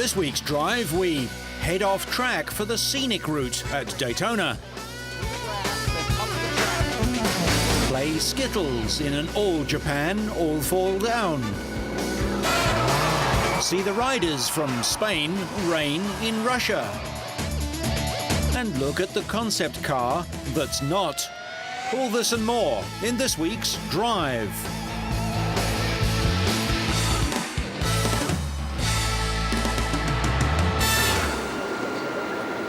this week's drive, we head off track for the scenic route at Daytona. Play skittles in an all Japan, all fall down. See the riders from Spain reign in Russia. And look at the concept car that's not. All this and more in this week's Drive.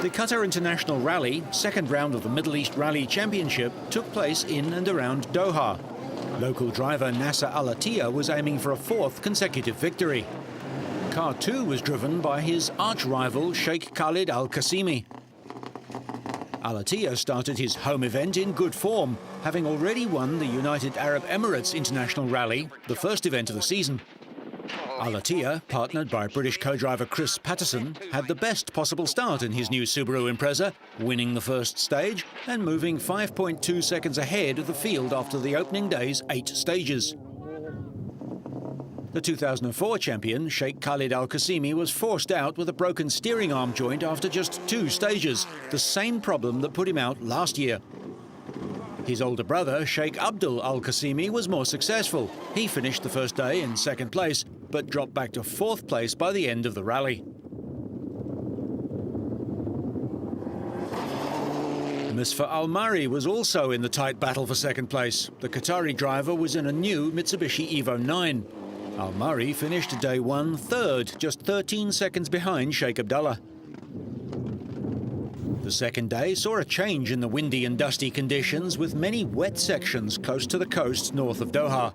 The Qatar International Rally, second round of the Middle East Rally Championship, took place in and around Doha. Local driver Nasser Al-Attiyah was aiming for a fourth consecutive victory. Car 2 was driven by his arch-rival Sheikh Khalid Al Qassimi. Al-Attiyah started his home event in good form, having already won the United Arab Emirates International Rally, the first event of the season. Al-Attiyah, partnered by British co-driver Chris Patterson, had the best possible start in his new Subaru Impreza, winning the first stage and moving 5.2 seconds ahead of the field after the opening day's 8 stages. The 2004 champion, Sheikh Khalid Al Qassimi, was forced out with a broken steering arm joint after just 2 stages, the same problem that put him out last year. His older brother, Sheikh Abdul Al Qassimi, was more successful. He finished the first day in second place, but dropped back to 4th place by the end of the rally. Misfa Al-Mari was also in the tight battle for second place. The Qatari driver was in a new Mitsubishi Evo 9. Al-Mari finished day 1 third, just 13 seconds behind Sheikh Abdullah. The second day saw a change in the windy and dusty conditions, with many wet sections close to the coast north of Doha.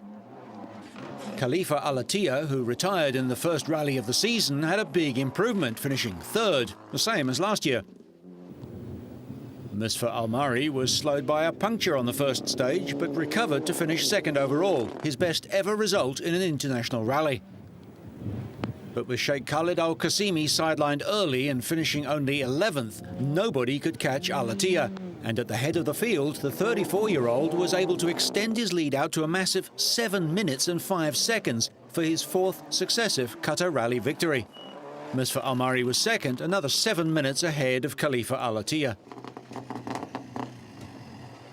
Khalifa Al-Attiyah, who retired in the first rally of the season, had a big improvement, finishing third, the same as last year. Misfa Al-Mari was slowed by a puncture on the first stage, but recovered to finish second overall, his best ever result in an international rally. But with Sheikh Khalid Al Qassimi sidelined early and finishing only 11th, nobody could catch Al-Attiyah. And at the head of the field, the 34-year-old was able to extend his lead out to a massive 7 minutes and 5 seconds for his 4th successive Qatar Rally victory. Misfa Al-Mari was second, another 7 minutes ahead of Khalifa Al-Attiyah.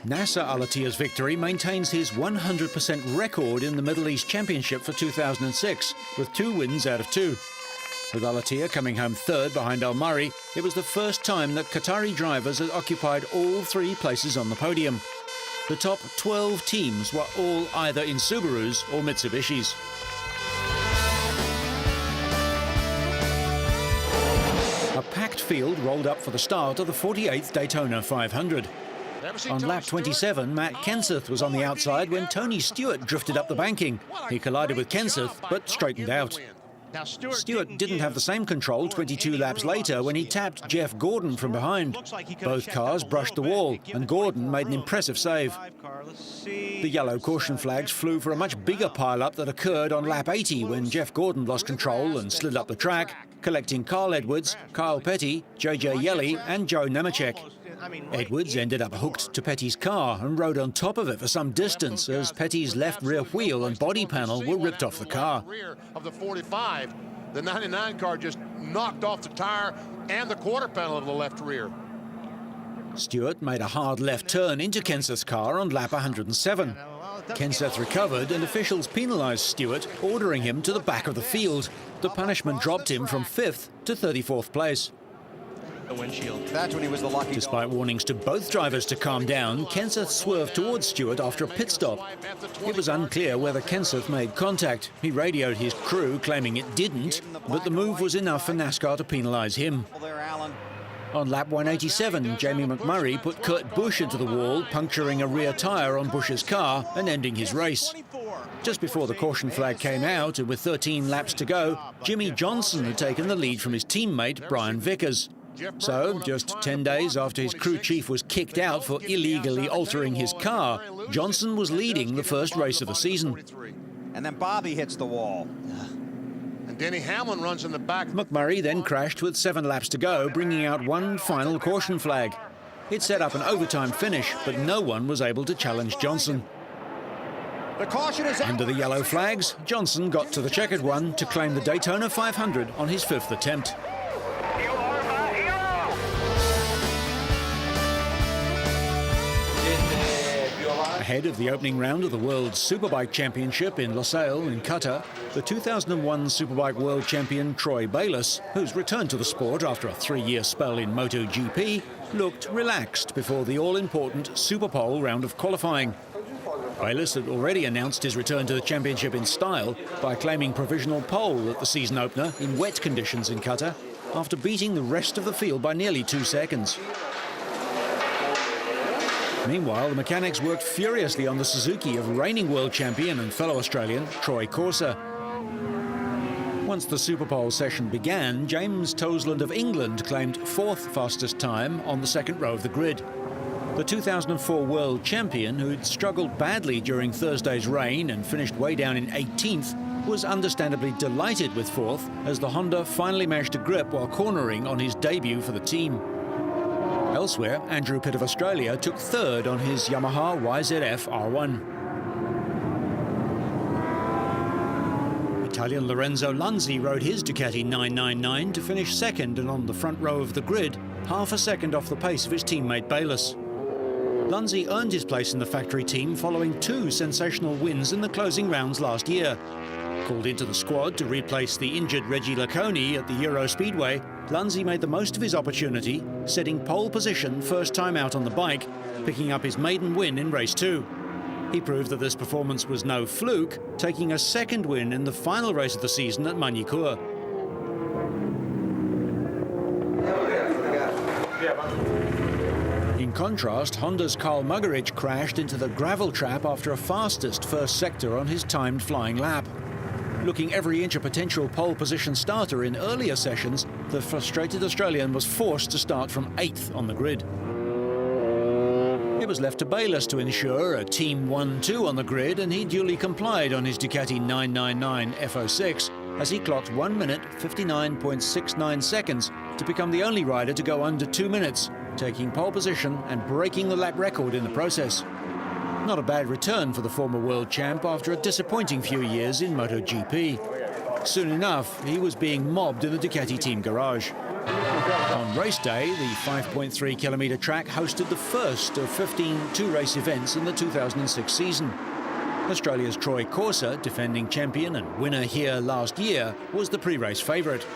Nasser Al-Attiyah's victory maintains his 100% record in the Middle East Championship for 2006, with 2 wins out of 2. With Al-Attiyah coming home third behind Al-Mari, it was the first time that Qatari drivers had occupied all 3 places on the podium. The top 12 teams were all either in Subarus or Mitsubishis. A packed field rolled up for the start of the 48th Daytona 500. On lap 27, Matt Kenseth was on the outside when Tony Stewart drifted up the banking. He collided with Kenseth, but straightened out. Stewart didn't have the same control 22 laps later when he tapped Jeff Gordon from behind. Both cars brushed the wall, and Gordon made an impressive save. The yellow caution flags flew for a much bigger pile-up that occurred on lap 80 when Jeff Gordon lost control and slid up the track, collecting Carl Edwards, Kyle Petty, JJ Yelly and Joe Nemechek. Edwards ended up hooked to Petty's car and rode on top of it for some distance as Petty's left rear wheel and body panel were ripped off the car. Of the 45, the 99 car just knocked off the tire and the quarter panel of the left rear. Stewart made a hard left turn into Kenseth's car on lap 107. Kenseth recovered and officials penalised Stewart, ordering him to the back of the field. The punishment dropped him from 5th to 34th place. The windshield. That's when he was the lucky. Despite warnings to both drivers to calm down, Kenseth swerved towards Stewart after a pit stop. It was unclear whether Kenseth made contact. He radioed his crew, claiming it didn't, but the move was enough for NASCAR to penalise him. On lap 187, Jamie McMurray put Kurt Busch into the wall, puncturing a rear tyre on Busch's car and ending his race. Just before the caution flag came out, and with 13 laps to go, Jimmy Johnson had taken the lead from his teammate, Brian Vickers. So, just 10 days after his crew chief was kicked out for illegally altering his car, Johnson was leading the first race of the season. And then Bobby hits the wall. And Denny Hamlin runs in the back. McMurray then crashed with 7 laps to go, bringing out one final caution flag. It set up an overtime finish, but no one was able to challenge Johnson. The caution is Under the yellow flags, Johnson got to the checkered one to claim the Daytona 500 on his 5th attempt. Ahead of the opening round of the World Superbike Championship in Losail in Qatar, the 2001 Superbike World Champion Troy Bayliss, who's returned to the sport after a 3-year spell in MotoGP, looked relaxed before the all-important Superpole round of qualifying. Bayliss had already announced his return to the championship in style by claiming provisional pole at the season opener in wet conditions in Qatar, after beating the rest of the field by nearly 2 seconds. Meanwhile, the mechanics worked furiously on the Suzuki of reigning world champion and fellow Australian Troy Corser. Once the Superpole session began, James Toseland of England claimed 4th fastest time on the 2nd row of the grid. The 2004 world champion, who'd struggled badly during Thursday's rain and finished way down in 18th, was understandably delighted with 4th as the Honda finally managed a grip while cornering on his debut for the team. Elsewhere, Andrew Pitt of Australia took 3rd on his Yamaha YZF R1. Italian Lorenzo Lanzi rode his Ducati 999 to finish 2nd and on the front row of the grid, half a second off the pace of his teammate Bayliss. Lanzi earned his place in the factory team following 2 sensational wins in the closing rounds last year. Called into the squad to replace the injured Reggie Laconi at the Euro Speedway, Lanzi made the most of his opportunity, setting pole position first time out on the bike, picking up his maiden win in race 2. He proved that this performance was no fluke, taking a 2nd win in the final race of the season at Magny-Cours. In contrast, Honda's Karl Mugarich crashed into the gravel trap after a fastest first sector on his timed flying lap. Looking every inch a potential pole position starter in earlier sessions, the frustrated Australian was forced to start from 8th on the grid. It was left to Bayliss to ensure a Team 1-2 on the grid, and he duly complied on his Ducati 999 F06 as he clocked 1 minute 59.69 seconds to become the only rider to go under 2 minutes, taking pole position and breaking the lap record in the process. Not a bad return for the former world champ after a disappointing few years in MotoGP. Soon enough, he was being mobbed in the Ducati team garage. On race day, the 5.3 kilometre track hosted the first of 15 two-race events in the 2006 season. Australia's Troy Corser, defending champion and winner here last year, was the pre-race favourite.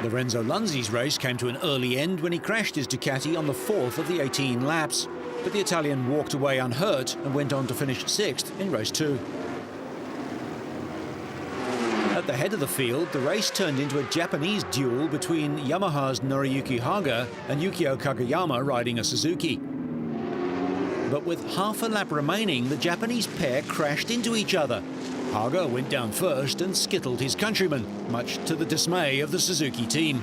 Lorenzo Lanzi's race came to an early end when he crashed his Ducati on the 4th of the 18 laps, but the Italian walked away unhurt and went on to finish 6th in race 2. At the head of the field, the race turned into a Japanese duel between Yamaha's Noriyuki Haga and Yukio Kagayama riding a Suzuki. But with half a lap remaining, the Japanese pair crashed into each other. Haga went down first and skittled his countryman, much to the dismay of the Suzuki team.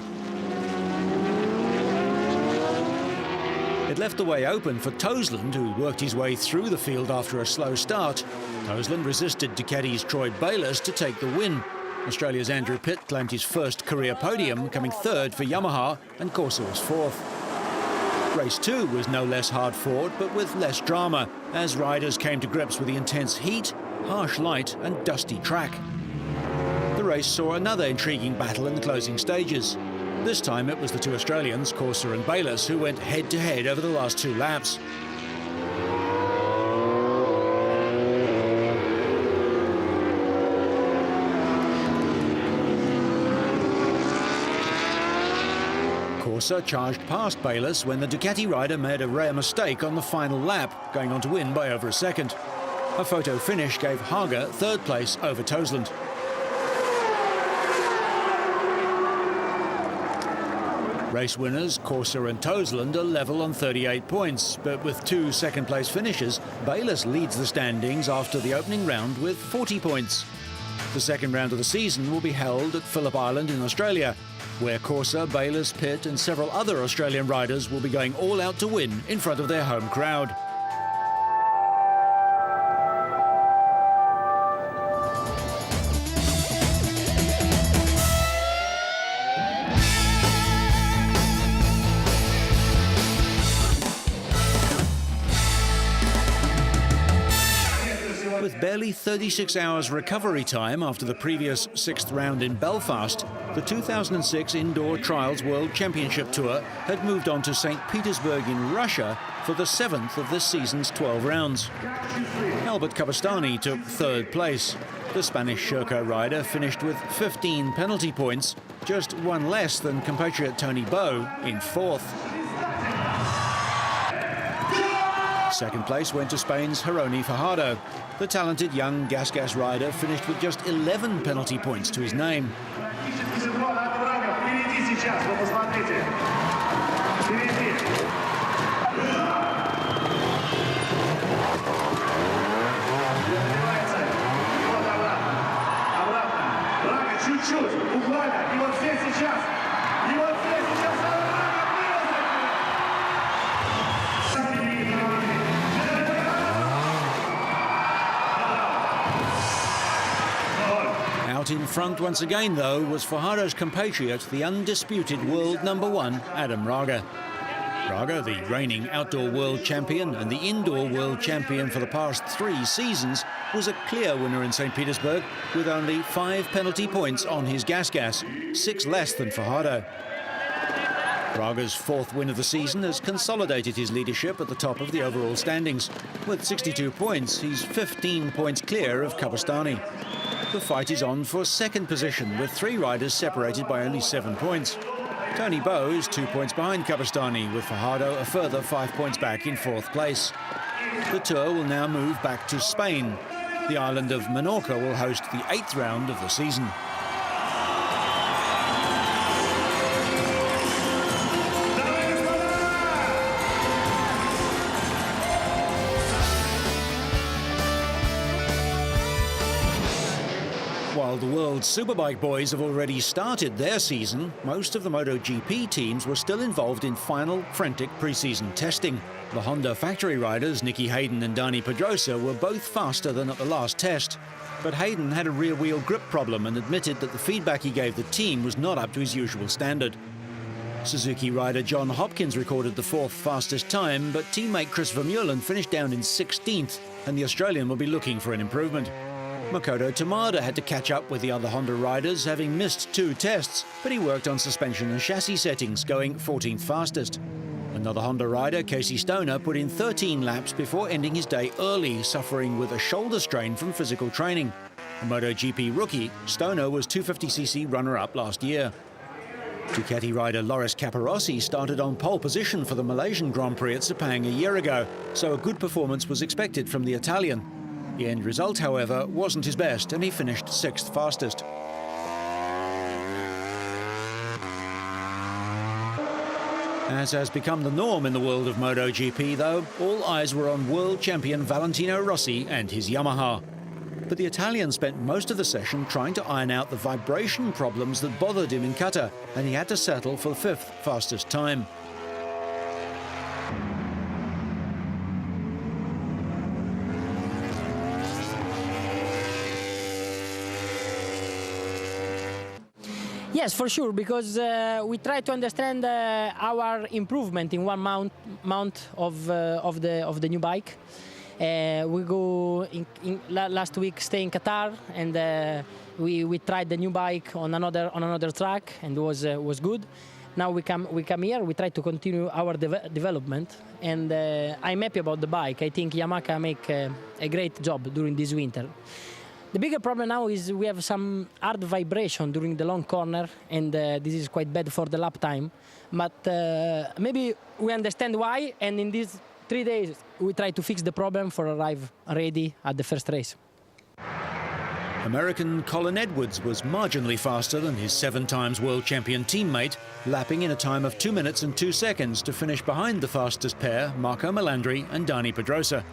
It left the way open for Toseland, who worked his way through the field after a slow start. Toseland resisted Ducati's Troy Bayliss to take the win. Australia's Andrew Pitt claimed his first career podium, coming 3rd for Yamaha, and Corser was 4th. Race 2 was no less hard-fought, but with less drama, as riders came to grips with the intense heat, harsh light and dusty track. The race saw another intriguing battle in the closing stages. This time it was the 2 Australians, Corser and Bayliss, who went head-to-head over the last 2 laps. Corser charged past Bayliss when the Ducati rider made a rare mistake on the final lap, going on to win by over a second. A photo finish gave Haga 3rd place over Toseland. Race winners Corser and Toseland are level on 38 points, but with 2 second-place finishes, Bayliss leads the standings after the opening round with 40 points. The second round of the season will be held at Phillip Island in Australia, where Corser, Bayliss, Pitt and several other Australian riders will be going all out to win in front of their home crowd. With barely 36 hours recovery time after the previous 6th round in Belfast, the 2006 Indoor Trials World Championship Tour had moved on to St. Petersburg in Russia for the 7th of this season's 12 rounds. Albert Kabastani took 3rd place. The Spanish Sherco rider finished with 15 penalty points, just one less than compatriot Tony Bowe in 4th. 2nd place went to Spain's Jeroni Fajardo. The talented young gas rider finished with just 11 penalty points to his name. Out in front once again, though, was Fajardo's compatriot, the undisputed world #1, Adam Raga. Raga, the reigning outdoor world champion and the indoor world champion for the past 3 seasons, was a clear winner in St. Petersburg with only 5 penalty points on his gas, 6 less than Fajardo. Raga's 4th win of the season has consolidated his leadership at the top of the overall standings. With 62 points, he's 15 points clear of Kabastani. The fight is on for 2nd position, with 3 riders separated by only 7 points. Tony Bowe is 2 points behind Kabastani, with Fajardo a further 5 points back in 4th place. The tour will now move back to Spain. The island of Menorca will host the 8th round of the season. While the world's Superbike boys have already started their season, most of the MotoGP teams were still involved in final, frantic pre-season testing. The Honda factory riders, Nicky Hayden and Dani Pedrosa, were both faster than at the last test. But Hayden had a rear-wheel grip problem and admitted that the feedback he gave the team was not up to his usual standard. Suzuki rider John Hopkins recorded the 4th fastest time, but teammate Chris Vermeulen finished down in 16th, and the Australian will be looking for an improvement. Makoto Tamada had to catch up with the other Honda riders, having missed 2 tests, but he worked on suspension and chassis settings, going 14th fastest. Another Honda rider, Casey Stoner, put in 13 laps before ending his day early, suffering with a shoulder strain from physical training. A MotoGP rookie, Stoner was 250cc runner-up last year. Ducati rider Loris Capirossi started on pole position for the Malaysian Grand Prix at Sepang a year ago, so a good performance was expected from the Italian. The end result, however, wasn't his best, and he finished 6th fastest. As has become the norm in the world of MotoGP, though, all eyes were on world champion Valentino Rossi and his Yamaha. But the Italian spent most of the session trying to iron out the vibration problems that bothered him in Qatar, and he had to settle for the 5th fastest time. Yes, for sure, because we try to understand our improvement in one month of the new bike. We go last week stay in Qatar, and we tried the new bike on another track, and it was good. Now we come here. We try to continue our development, and I'm happy about the bike. I think Yamaha make a great job during this winter. The bigger problem now is we have some hard vibration during the long corner, and this is quite bad for the lap time. But maybe we understand why, and in these 3 days we try to fix the problem for arrive ready at the first race. American Colin Edwards was marginally faster than his 7 times world champion teammate, lapping in a time of 2 minutes and 2 seconds to finish behind the fastest pair, Marco Melandri and Dani Pedrosa.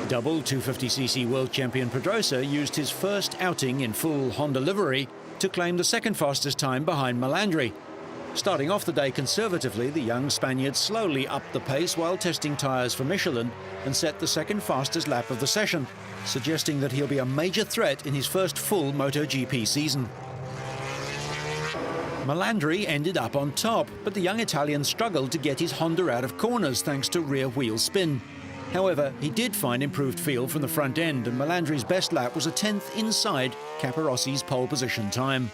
Double 250cc world champion Pedrosa used his first outing in full Honda livery to claim the 2nd fastest time behind Melandri. Starting off the day conservatively, the young Spaniard slowly upped the pace while testing tyres for Michelin and set the 2nd fastest lap of the session, suggesting that he'll be a major threat in his first full MotoGP season. Melandri ended up on top, but the young Italian struggled to get his Honda out of corners thanks to rear wheel spin. However, he did find improved feel from the front end, and Melandri's best lap was a 10th inside Caparossi's pole position time.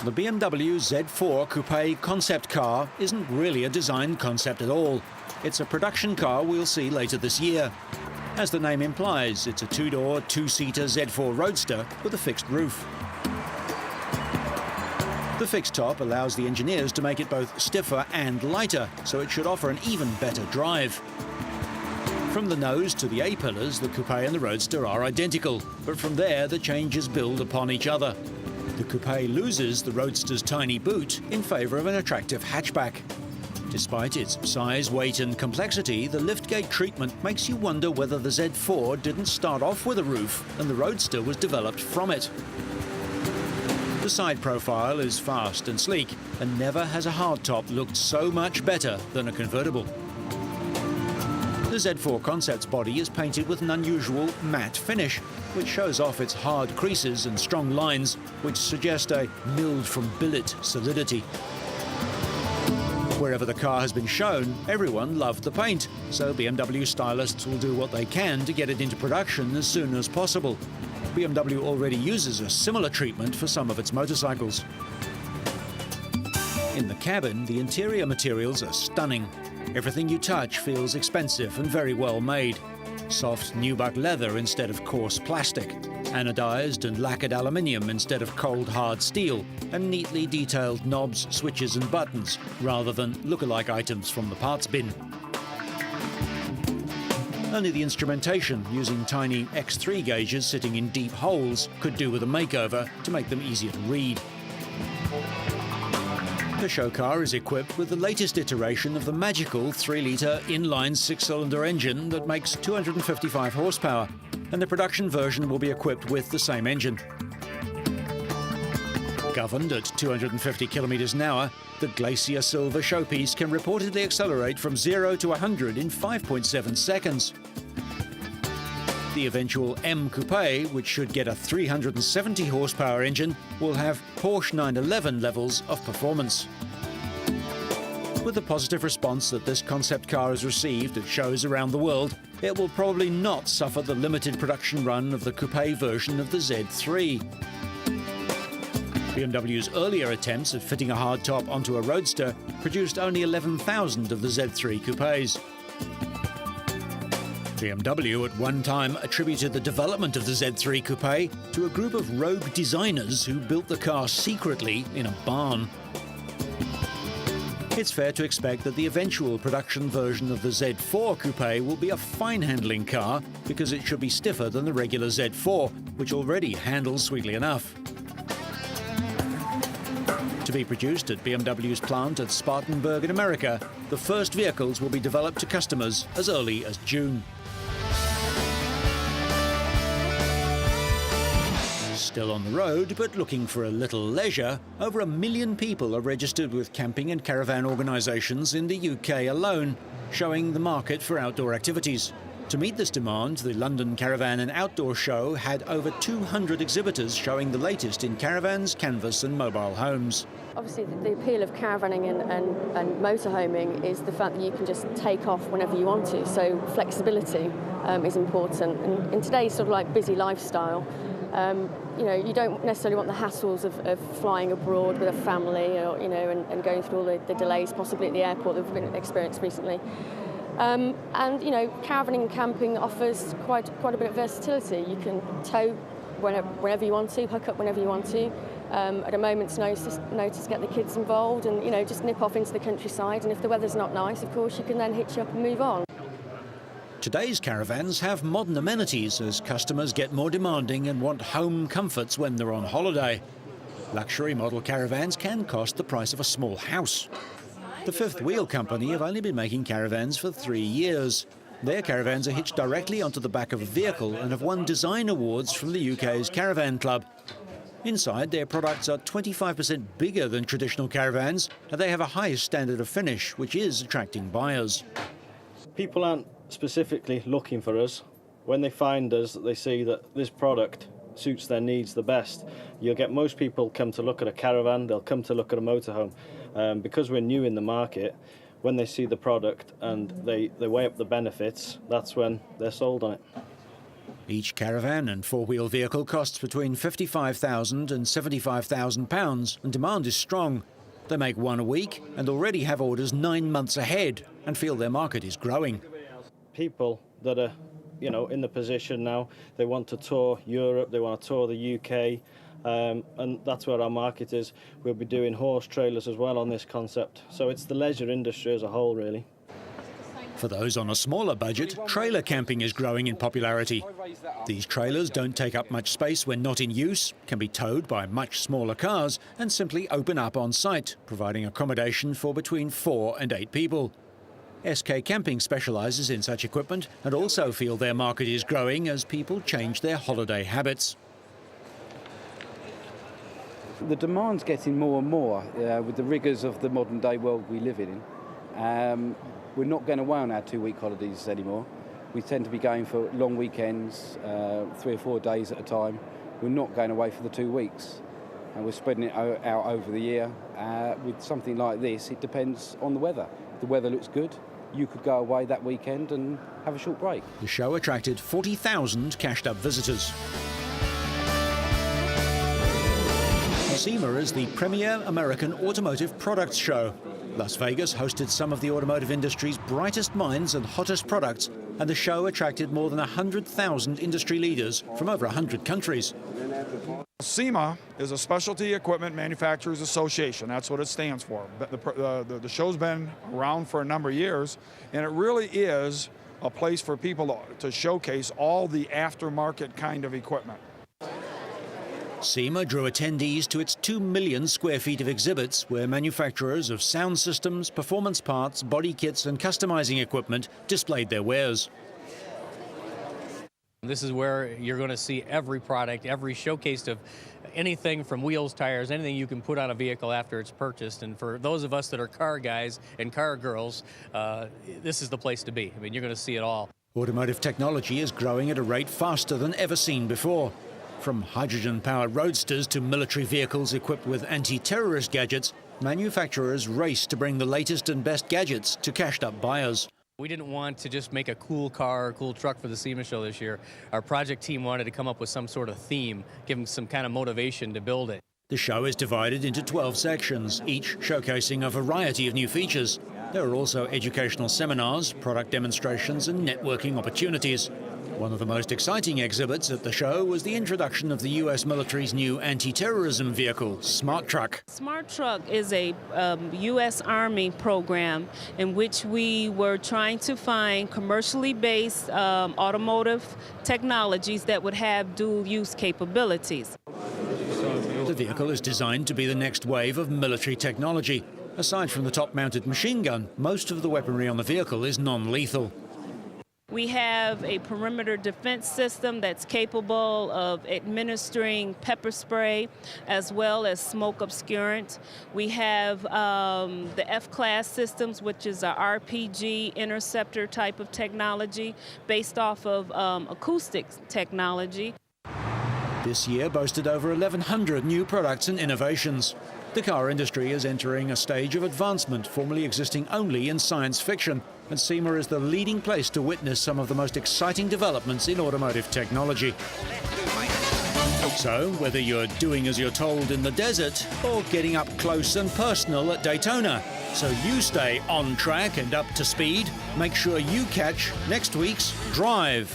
The BMW Z4 Coupe concept car isn't really a design concept at all. It's a production car we'll see later this year. As the name implies, it's a two-door, two-seater Z4 Roadster with a fixed roof. The fixed top allows the engineers to make it both stiffer and lighter, so it should offer an even better drive. From the nose to the A-pillars, the Coupe and the Roadster are identical, but from there the changes build upon each other. The Coupe loses the Roadster's tiny boot in favour of an attractive hatchback. Despite its size, weight and complexity, the liftgate treatment makes you wonder whether the Z4 didn't start off with a roof and the Roadster was developed from it. The side profile is fast and sleek, and never has a hardtop looked so much better than a convertible. The Z4 Concept's body is painted with an unusual matte finish, which shows off its hard creases and strong lines, which suggest a milled from billet solidity. Wherever the car has been shown, everyone loved the paint, so BMW stylists will do what they can to get it into production as soon as possible. BMW already uses a similar treatment for some of its motorcycles. In the cabin, the interior materials are stunning. Everything you touch feels expensive and very well made. Soft nubuck leather instead of coarse plastic, anodized and lacquered aluminium instead of cold hard steel, and neatly detailed knobs, switches and buttons, rather than look-alike items from the parts bin. Only the instrumentation, using tiny X3 gauges sitting in deep holes, could do with a makeover to make them easier to read. The show car is equipped with the latest iteration of the magical 3-litre inline 6-cylinder engine that makes 255 horsepower, and the production version will be equipped with the same engine. Governed at 250 kilometres an hour, the Glacier Silver showpiece can reportedly accelerate from 0 to 100 in 5.7 seconds. The eventual M Coupe, which should get a 370 horsepower engine, will have Porsche 911 levels of performance. With the positive response that this concept car has received at shows around the world, it will probably not suffer the limited production run of the coupe version of the Z3. BMW's earlier attempts at fitting a hardtop onto a Roadster produced only 11,000 of the Z3 coupes. BMW at one time attributed the development of the Z3 Coupe to a group of rogue designers who built the car secretly in a barn. It's fair to expect that the eventual production version of the Z4 Coupe will be a fine-handling car because it should be stiffer than the regular Z4, which already handles sweetly enough. To be produced at BMW's plant at Spartanburg in America, the first vehicles will be developed to customers as early as June. Still on the road, but looking for a little leisure, over 1 million people are registered with camping and caravan organisations in the UK alone, showing the market for outdoor activities. To meet this demand, the London Caravan and Outdoor Show had over 200 exhibitors showing the latest in caravans, canvas and mobile homes. Obviously, the appeal of caravanning and motorhoming is the fact that you can just take off whenever you want to, so flexibility is important. And in today's sort of like busy lifestyle, you know, you don't necessarily want the hassles of flying abroad with a family, or, you know, and going through all the delays possibly at the airport that we've been experienced recently. And you know, caravanning and camping offers quite a bit of versatility. You can tow whenever you want to, hook up whenever you want to. At a moment's notice, get the kids involved, and you know, just nip off into the countryside. And if the weather's not nice, of course, you can then hitch up and move on. Today's caravans have modern amenities as customers get more demanding and want home comforts when they're on holiday. Luxury model caravans can cost the price of a small house. The Fifth Wheel Company have only been making caravans for 3 years. Their caravans are hitched directly onto the back of a vehicle and have won design awards from the UK's Caravan Club. Inside, their products are 25% bigger than traditional caravans, and they have a higher standard of finish, which is attracting buyers. People aren't specifically looking for us. When they find us, they see that this product suits their needs the best. You'll get most people come to look at a caravan, they'll come to look at a motorhome. Because we're new in the market, when they see the product and they weigh up the benefits, that's when they're sold on it. Each caravan and four-wheel vehicle costs between £55,000 and £75,000, and demand is strong. They make one a week and already have orders 9 months ahead and feel their market is growing. People that are, in the position now, they want to tour Europe, they want to tour the UK, and that's where our market is. We'll be doing horse trailers as well on this concept. So it's the leisure industry as a whole, really. For those on a smaller budget, trailer camping is growing in popularity. These trailers don't take up much space when not in use, can be towed by much smaller cars, and simply open up on site, providing accommodation for between 4 and 8 people. SK Camping specialises in such equipment and also feel their market is growing as people change their holiday habits. The demand's getting more and more with the rigours of the modern day world we live in. We're not going away on our 2-week holidays anymore. We tend to be going for long weekends, 3 or 4 days at a time. We're not going away for the 2 weeks. And we're spreading it out over the year. With something like this, it depends on the weather. If the weather looks good, you could go away that weekend and have a short break. The show attracted 40,000 cashed-up visitors. SEMA is the premier American automotive products show. Las Vegas hosted some of the automotive industry's brightest minds and hottest products, and the show attracted more than 100,000 industry leaders from over 100 countries. SEMA is a Specialty Equipment Manufacturers Association. That's what it stands for. The show's been around for a number of years, and it really is a place for people to showcase all the aftermarket kind of equipment. SEMA drew attendees to its 2 million square feet of exhibits where manufacturers of sound systems, performance parts, body kits and customizing equipment displayed their wares. This is where you're going to see every product, every showcase of anything from wheels, tires, anything you can put on a vehicle after it's purchased. And for those of us that are car guys and car girls, this is the place to be. I mean, you're going to see it all. Automotive technology is growing at a rate faster than ever seen before. From hydrogen-powered roadsters to military vehicles equipped with anti-terrorist gadgets, manufacturers race to bring the latest and best gadgets to cashed-up buyers. We didn't want to just make a cool car or cool truck for the SEMA show this year. Our project team wanted to come up with some sort of theme, give them some kind of motivation to build it. The show is divided into 12 sections, each showcasing a variety of new features. There are also educational seminars, product demonstrations and networking opportunities. One of the most exciting exhibits at the show was the introduction of the US military's new anti-terrorism vehicle, Smart Truck. Smart Truck is a U.S. Army program in which we were trying to find commercially based automotive technologies that would have dual-use capabilities. The vehicle is designed to be the next wave of military technology. Aside from the top-mounted machine gun, most of the weaponry on the vehicle is non-lethal. We have a perimeter defense system that's capable of administering pepper spray as well as smoke obscurant. We have the F-class systems, which is a RPG interceptor type of technology based off of acoustics technology. This year boasted over 1,100 new products and innovations. The car industry is entering a stage of advancement formerly existing only in science fiction, and SEMA is the leading place to witness some of the most exciting developments in automotive technology. So, whether you're doing as you're told in the desert or getting up close and personal at Daytona, so you stay on track and up to speed, make sure you catch next week's Drive.